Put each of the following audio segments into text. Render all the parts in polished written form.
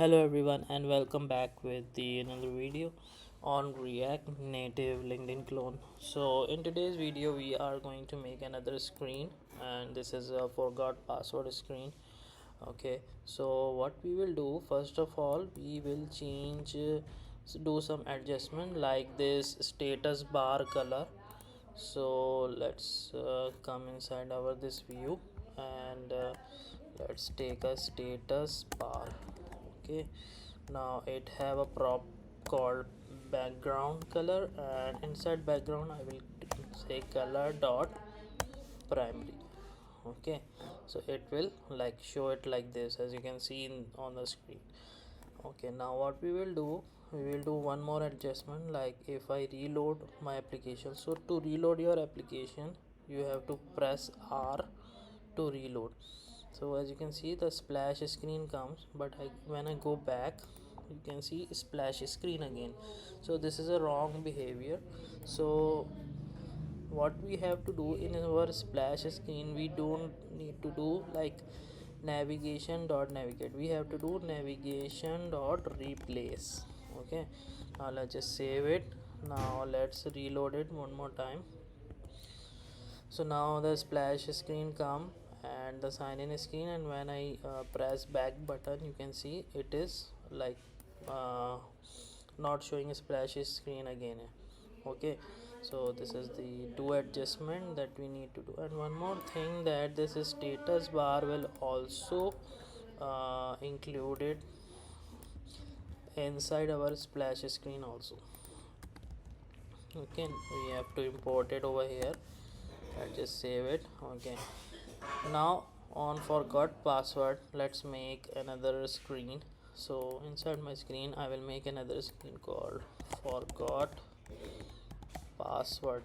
Hello everyone and welcome back with the another video on React Native LinkedIn clone. So in today's video we are going to make another screen, and this is a forgot password screen. Okay, so what we will do, first of all we will change do some adjustment like this status bar color. So let's come inside our this view, and let's take a status bar. Okay, now it have a prop called background color, and inside background I will say color dot primary. Okay, so it will like show it like this, as you can see on the screen. Okay, now what we will do, we will do one more adjustment. Like if I reload my application, so to reload your application you have to press R to reload. So as you can see the splash screen comes, but when I go back you can see splash screen again. So this is a wrong behavior. So what we have to do in our splash screen, we don't need to do like navigation dot navigate, we have to do navigation dot replace. Okay, now let's just save it. Now let's reload it one more time. So now the splash screen come and the sign in screen, and when I press back button you can see it is like not showing a splash screen again. Okay, so this is the two adjustment that we need to do. And one more thing, that this status bar will also included inside our splash screen also. Okay, we have to import it over here. Let's just save it. Okay, now on forgot password, let's make another screen. So inside my screen I will make another screen called forgot password,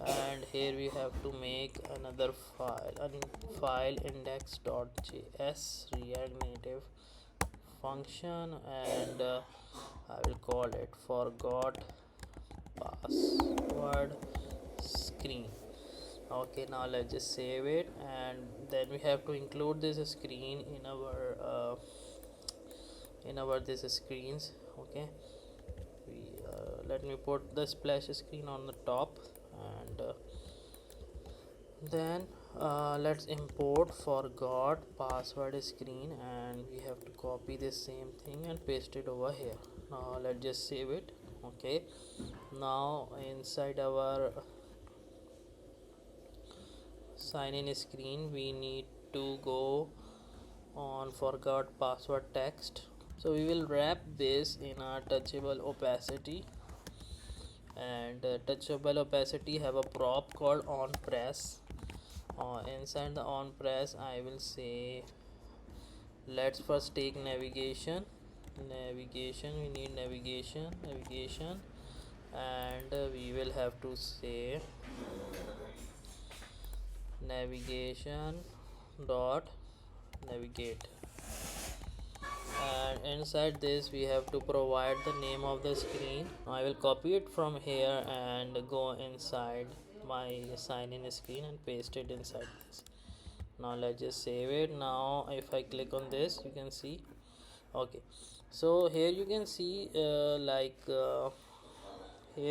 and here we have to make another file index.js react native function, and I will call it forgot password screen. Okay, now let's just save it, and then we have to include this screen in our this screens. Okay, we let me put the splash screen on the top, and then let's import forgot password screen, and we have to copy this same thing and paste it over here. Now let's just save it. Okay, now inside our sign in screen we need to go on forgot password text. So we will wrap this in a touchable opacity, and touchable opacity have a prop called on press. Inside the on press I will say, let's first take navigation, we need navigation, and we will have to say navigation dot navigate, and inside this we have to provide the name of the screen. I will copy it from here and go inside my sign in screen and paste it inside this. Now let's just save it. Now if I click on this you can see. Okay, so here you can see here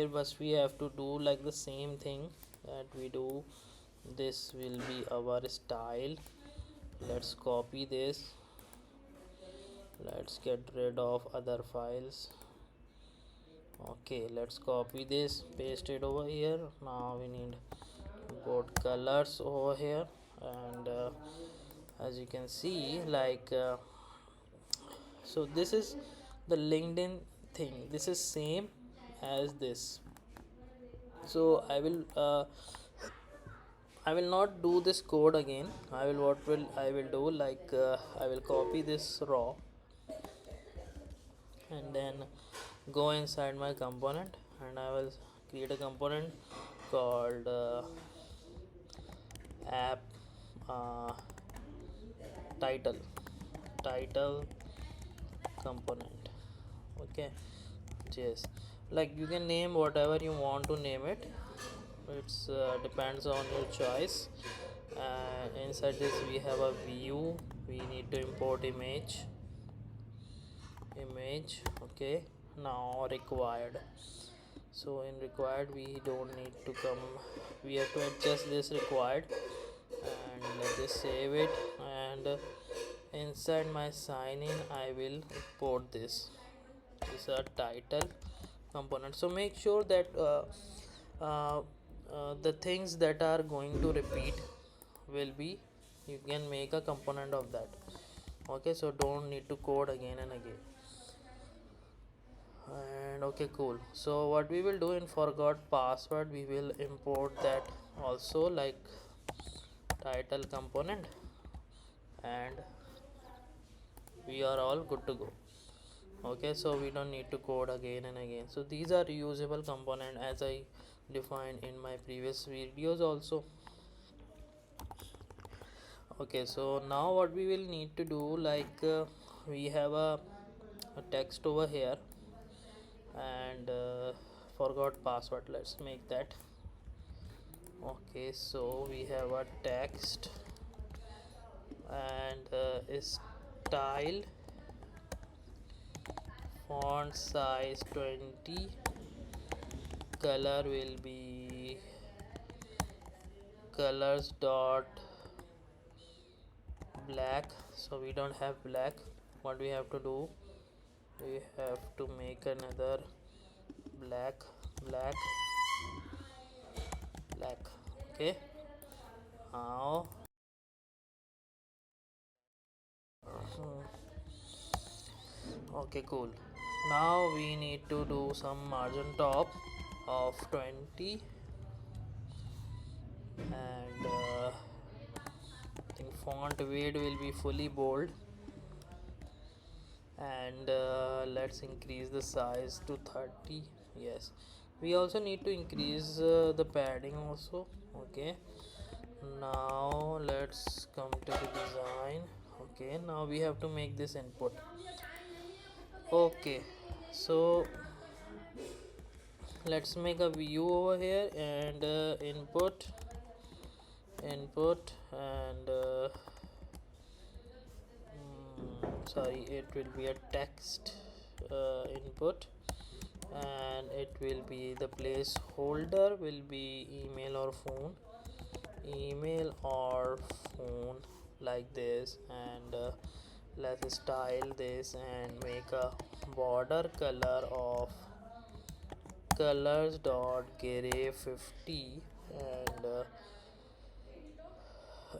but we have to do like the same thing that we do. This will be our style. Let's copy this, let's get rid of other files. Okay, let's copy this, paste it over here. Now we need import colors over here, and as you can see so this is the LinkedIn thing, this is same as this. So I will not do this code again. I will do like I will copy this raw and then go inside my component, and I will create a component called app uh, title component. Okay, yes, like you can name whatever you want to name it. It's depends on your choice. Inside this we have a view, we need to import image, image. Okay, now required. So in required we don't need to come, we have to adjust this required, and let's just save it. And inside my sign in I will import this. This is a title component. So make sure that uh, the things that are going to repeat will be, you can make a component of that. Okay, so don't need to code again and again. And okay, cool. So what we will do in forgot password, we will import that also, like title component, and we are all good to go. Okay, so we don't need to code again and again. So these are reusable component as I defined in my previous videos also. Okay, so now what we will need to do, like we have a text over here, and forgot password, let's make that. Okay, so we have a text, and style, font size 20, color will be colors dot black. So we don't have black. What we have to do, we have to make another black, black, black. Okay, now okay, cool. Now we need to do some margin top of 20, and I think font weight will be fully bold, and let's increase the size to 30. Yes, we also need to increase the padding also. Okay, now let's come to the design. Okay, now we have to make this input. Okay, so let's make a view over here, and input, and sorry, it will be a text input, and it will be, the placeholder will be email or phone, email or phone, like this. And let's style this and make a border color of colors dot gray 50,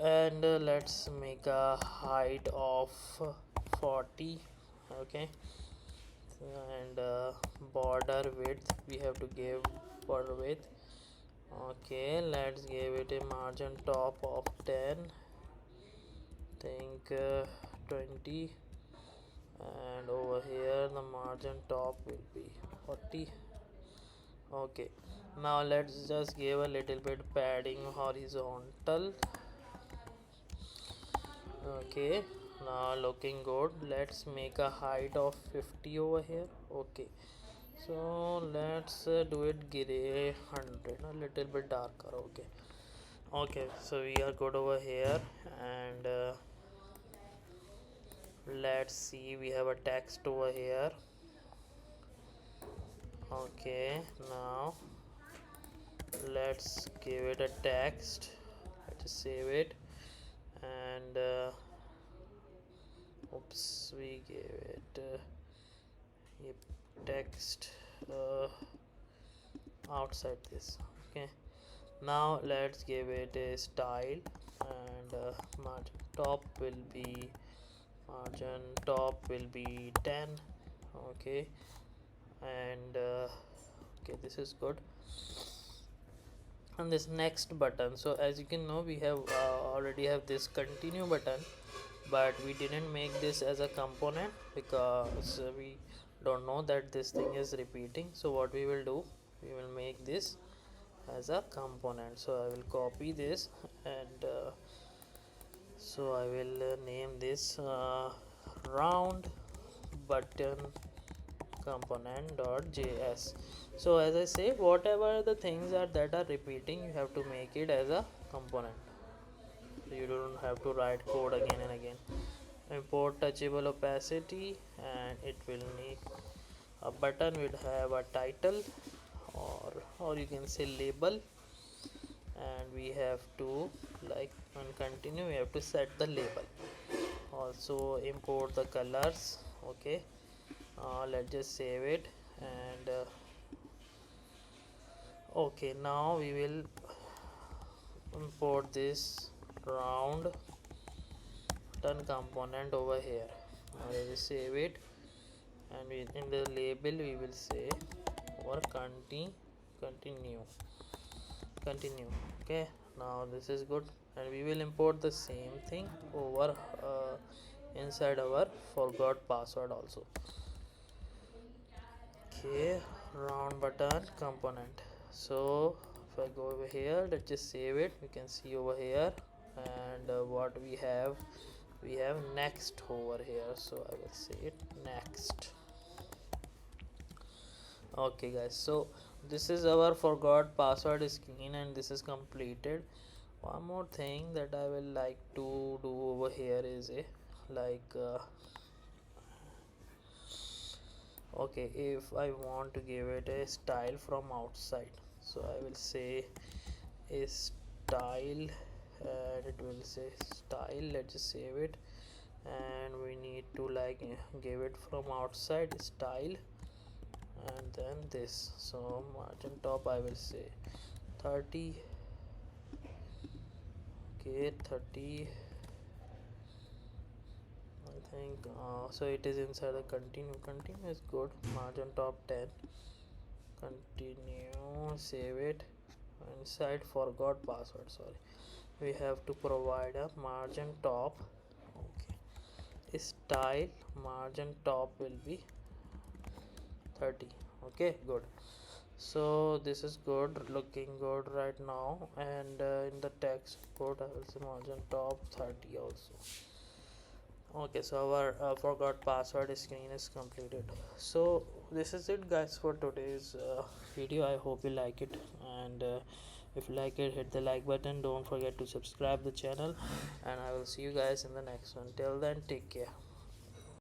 and let's make a height of 40. Okay, and border width, we have to give border width. Okay, let's give it a margin top of 10, think 20, and over here the margin top will be 40. Okay, now let's just give a little bit padding horizontal. Okay, now looking good. Let's make a height of 50 over here. Okay, so let's do it gray 100, a little bit darker. Okay, okay, so we are good over here, and let's see, we have a text over here. Okay, now let's give it a text. Let's save it, and oops, we gave it text outside this. Okay, now let's give it a style, and margin top will be, margin top will be 10. Okay, and okay, this is good. And this next button, so as you can know, we have already have this continue button, but we didn't make this as a component because we don't know that this thing is repeating. So what we will do, we will make this as a component. So I will copy this, and so I will name this round button component.js. So as I say, whatever the things are that are repeating, you have to make it as a component. You don't have to write code again and again. import touchable opacity, and it will need a button will have a title, or you can say label, and we have to, like, on continue we have to set the label. Also import the colors. Okay, let's just save it. And okay, now we will import this round turn component over here. Now we will save it, and in the label we will say or continue. Okay, now this is good, and we will import the same thing over inside our forgot password also. Okay, round button component. So if I go over here, let's just save it. We can see over here, and what we have next over here. So I will say it next. Okay guys, so this is our forgot password screen, and this is completed. One more thing that I will like to do over here is a like okay, if I want to give it a style from outside, so I will say a style, and it will say style. Let's just save it, and we need to like give it from outside style, and then this. So margin top I will say 30. Okay, 30, I think. So it is inside the continue is good. Margin top 10, continue, save it. Inside forgot password, sorry, we have to provide a margin top. Okay, style margin top will be 30. Okay, good. So this is good, looking good right now. And in the text code I will say margin top 30 also. Okay, so our forgot password screen is completed. So this is it guys for today's video. I hope you like it, and if you like it, hit the like button. Don't forget to subscribe the channel, and I will see you guys in the next one. Till then, take care.